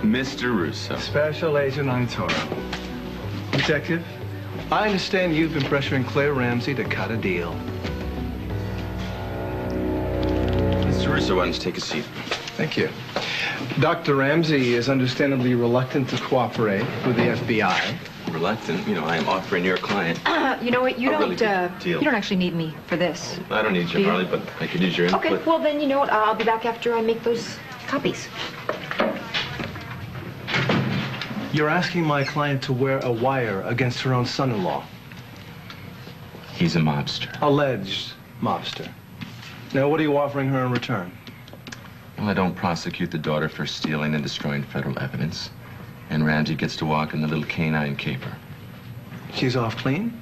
Mr. Russo. Special Agent Arturo. Detective, I understand you've been pressuring Claire Ramsey to cut a deal. Mr. Russo, why don't you take a seat? Thank you. Dr. Ramsey is understandably reluctant to cooperate with the FBI. Reluctant? You know, I am offering your client. You know what? You really don't. deal. You don't actually need me for this. I don't need you, Harley, but I could use your input. Okay. Well, then you know what? I'll be back after I make those copies. You're asking my client to wear a wire against her own son-in-law. He's a mobster. Alleged mobster. Now, what are you offering her in return? Well, I don't prosecute the daughter for stealing and destroying federal evidence. And Ramsey gets to walk in the little canine caper. She's off clean?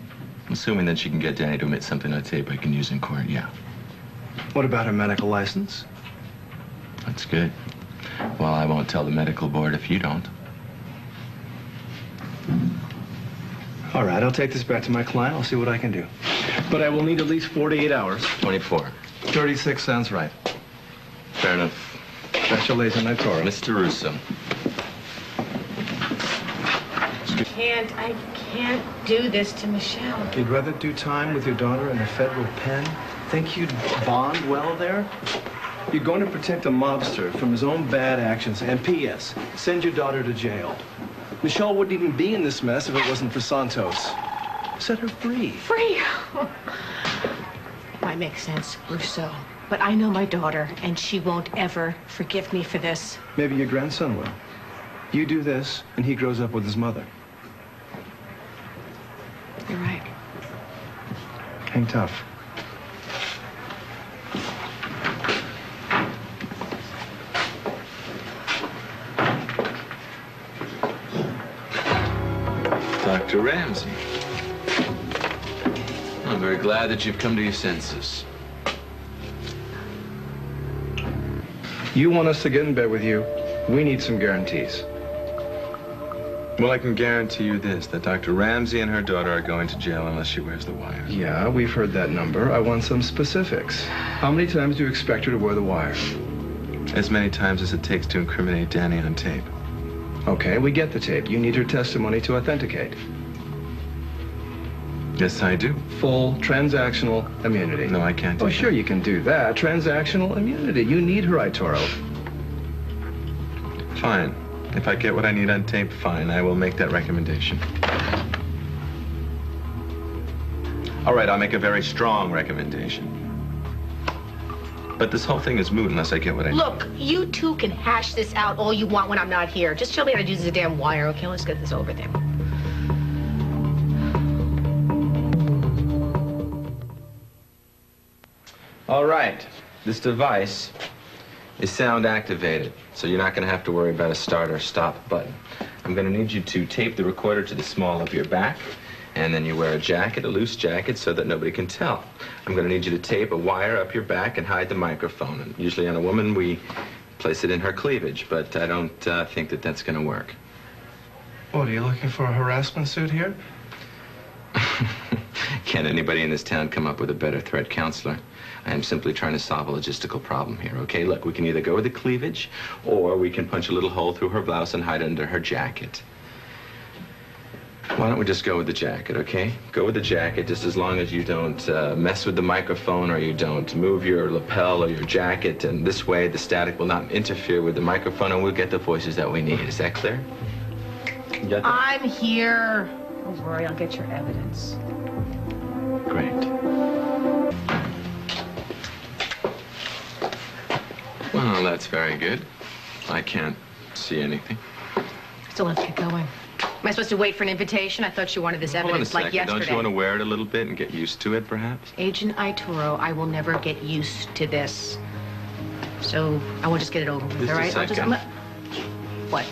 Assuming that she can get Danny to admit something on tape I can use in court, yeah. What about her medical license? That's good. Well, I won't tell the medical board if you don't. All right, I'll take this back to my client. I'll see what I can do. But I will need at least 48 hours. 24. 36 sounds right. Fair enough. Special Agent Arturo. Mr. Russo. I can't do this to Michelle. You'd rather do time with your daughter in a federal pen? Think you'd bond well there? You're going to protect a mobster from his own bad actions. And P.S., send your daughter to jail. Michelle wouldn't even be in this mess if it wasn't for Santos. Set her free. Free? Might make sense, Russo. But I know my daughter, and she won't ever forgive me for this. Maybe your grandson will. You do this, and he grows up with his mother. You're right. Hang tough. Dr. Ramsey. I'm very glad that you've come to your senses. You want us to get in bed with you, we need some guarantees. Well, I can guarantee you this, that Dr. Ramsey and her daughter are going to jail unless she wears the wire. Yeah, we've heard that number. I want some specifics. How many times do you expect her to wear the wire? As many times as it takes to incriminate Danny on tape. Okay, we get the tape. You need her testimony to authenticate. Yes, I do. Full transactional immunity. No, I can't do Oh, that. sure, you can do that. Transactional immunity. You need her, Arturo. Fine. If I get what I need on tape, fine. I will make that recommendation. All right, I'll make a very strong recommendation. But this whole thing is moot unless I get what I need. Look, you two can hash this out all you want when I'm not here. Just show me how to use the damn wire, okay? Let's get this over there. All right. This device is sound activated, so you're not going to have to worry about a start or stop button. I'm going to need you to tape the recorder to the small of your back, and then you wear a jacket, a loose jacket, so that nobody can tell. I'm going to need you to tape a wire up your back and hide the microphone. And usually on a woman, we place it in her cleavage, but I don't think that that's going to work. What, are you looking for a harassment suit here? Can't anybody in this town come up with a better threat counselor? I am simply trying to solve a logistical problem here, okay? Look, we can either go with the cleavage, or we can punch a little hole through her blouse and hide under her jacket. Why don't we just go with the jacket, okay? Go with the jacket just as long as you don't mess with the microphone or you don't move your lapel or your jacket, and this way the static will not interfere with the microphone and we'll get the voices that we need. Is that clear? You got that? I'm here. Don't worry, I'll get your evidence. Great. Well, that's very good. I can't see anything. Still have to get going. Am I supposed to wait for an invitation? I thought you wanted this Hold on a evidence like second. yesterday. Don't you want to wear it a little bit and get used to it, perhaps? Agent Arturo, I will never get used to this. So I will just get it over with, Just all a right? second. What?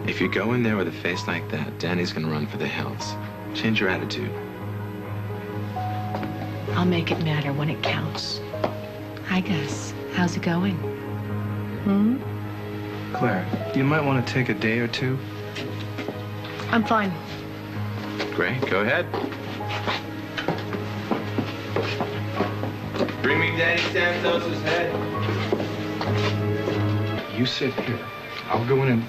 If you go in there with a face like that, Danny's gonna run for the hills. Change your attitude. I'll make it matter when it counts. Hi, Gus. How's it going? Claire, you might want to take a day or two. I'm fine. Great, go ahead. Bring me Danny Santos' head. You sit here. I'll go in and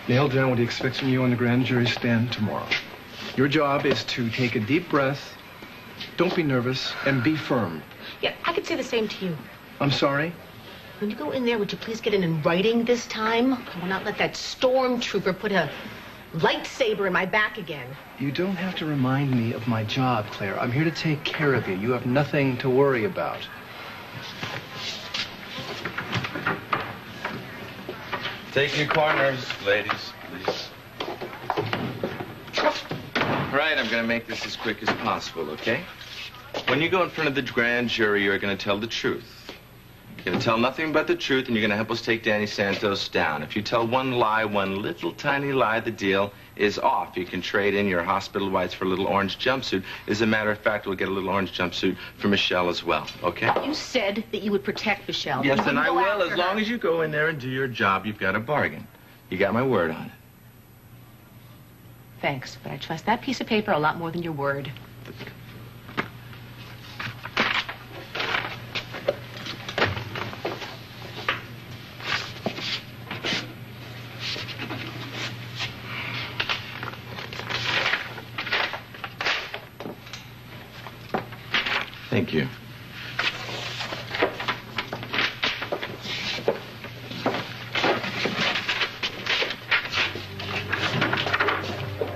nail down what he expects from you on the grand jury stand tomorrow. Your job is to take a deep breath, don't be nervous, and be firm. Yeah, I could say the same to you. I'm sorry? When you go in there, would you please get it in writing this time? I will not let that stormtrooper put a lightsaber in my back again. You don't have to remind me of my job, Claire. I'm here to take care of you. You have nothing to worry about. Take your corners, ladies, please. Right, I'm going to make this as quick as possible, okay? When you go in front of the grand jury, you're going to tell the truth. You're going to tell nothing but the truth, and you're going to help us take Danny Santos down. If you tell one lie, one little tiny lie, the deal is off. You can trade in your hospital whites for a little orange jumpsuit. As a matter of fact, we'll get a little orange jumpsuit for Michelle as well, okay? You said that you would protect Michelle. Yes, You and I wouldn't go will. after As her. long as you go in there and do your job, you've got a bargain. You got my word on it. Thanks, but I trust that piece of paper a lot more than your word. Thank you.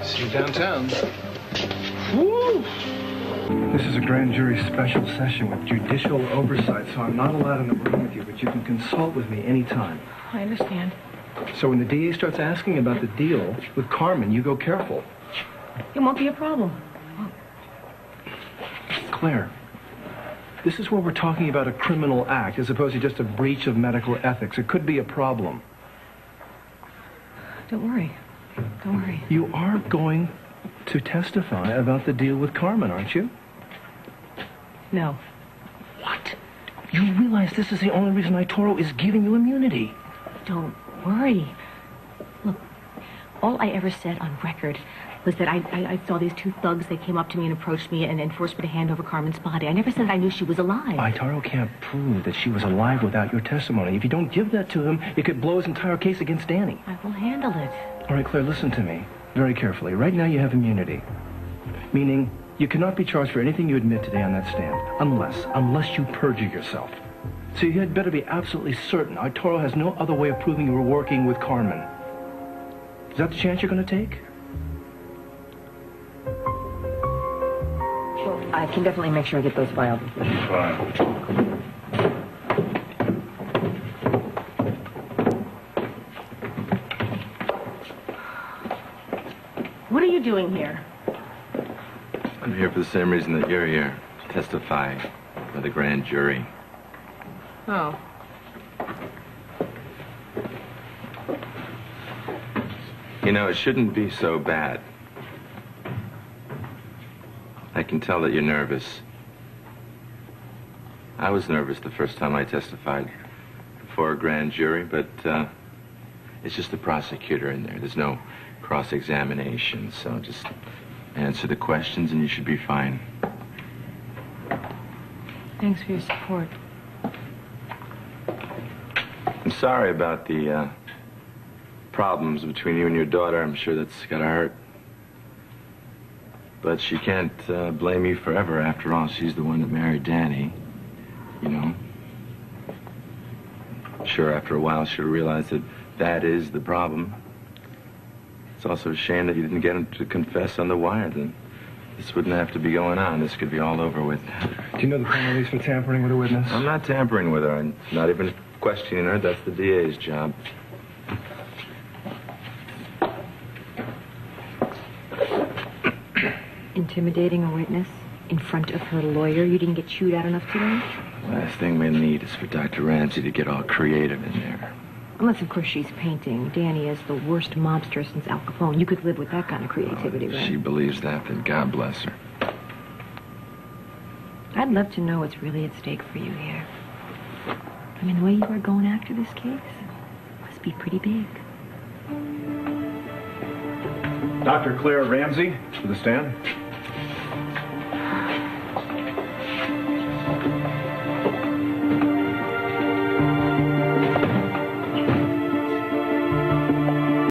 See you downtown. Woo! This is a grand jury special session with judicial oversight, so I'm not allowed in the room with you, but you can consult with me anytime. I understand. So when the DA starts asking about the deal with Carmen, you go careful. It won't be a problem. Claire, this is where we're talking about a criminal act as opposed to just a breach of medical ethics. It could be a problem. Don't worry. Don't worry. You are going to testify about the deal with Carmen, aren't you? No. What? You realize this is the only reason Itoro is giving you immunity. Don't worry. Look, all I ever said on record was that I saw these two thugs. They came up to me and approached me and forced me to hand over Carmen's body. I never said I knew she was alive. Itaro can't prove that she was alive without your testimony. If you don't give that to him, it could blow his entire case against Danny. I will handle it. All right, Claire, listen to me very carefully. Right now you have immunity, meaning you cannot be charged for anything you admit today on that stand, unless you perjure yourself. So you had better be absolutely certain Itaro has no other way of proving you were working with Carmen. Is that the chance you're going to take? Well, I can definitely make sure I get those filed. Fine. What are you doing here? I'm here for the same reason that you're here. To testify for the grand jury. Oh. You know, it shouldn't be so bad. I can tell that you're nervous. I was nervous the first time I testified before a grand jury, but it's just the prosecutor in there. There's no cross-examination, so just answer the questions and you should be fine. Thanks for your support. I'm sorry about the problems between you and your daughter. I'm sure that's gotta hurt. But she can't blame you forever. After all, she's the one that married Danny, you know. Sure, after a while, she'll realize that that is the problem. It's also a shame that you didn't get him to confess on the wire. Then this wouldn't have to be going on. This could be all over with. Do you know the penalties for tampering with a witness? I'm not tampering with her. I'm not even questioning her. That's the DA's job. Intimidating a witness in front of her lawyer. You didn't get chewed out enough today? Last thing we need is for Dr. Ramsey to get all creative in there. Unless, of course, she's painting Danny as the worst mobster since Al Capone. You could live with that kind of creativity, If right? she believes that, then God bless her. I'd love to know what's really at stake for you here. I mean, the way you are going after this case must be pretty big. Dr. Claire Ramsey, to the stand.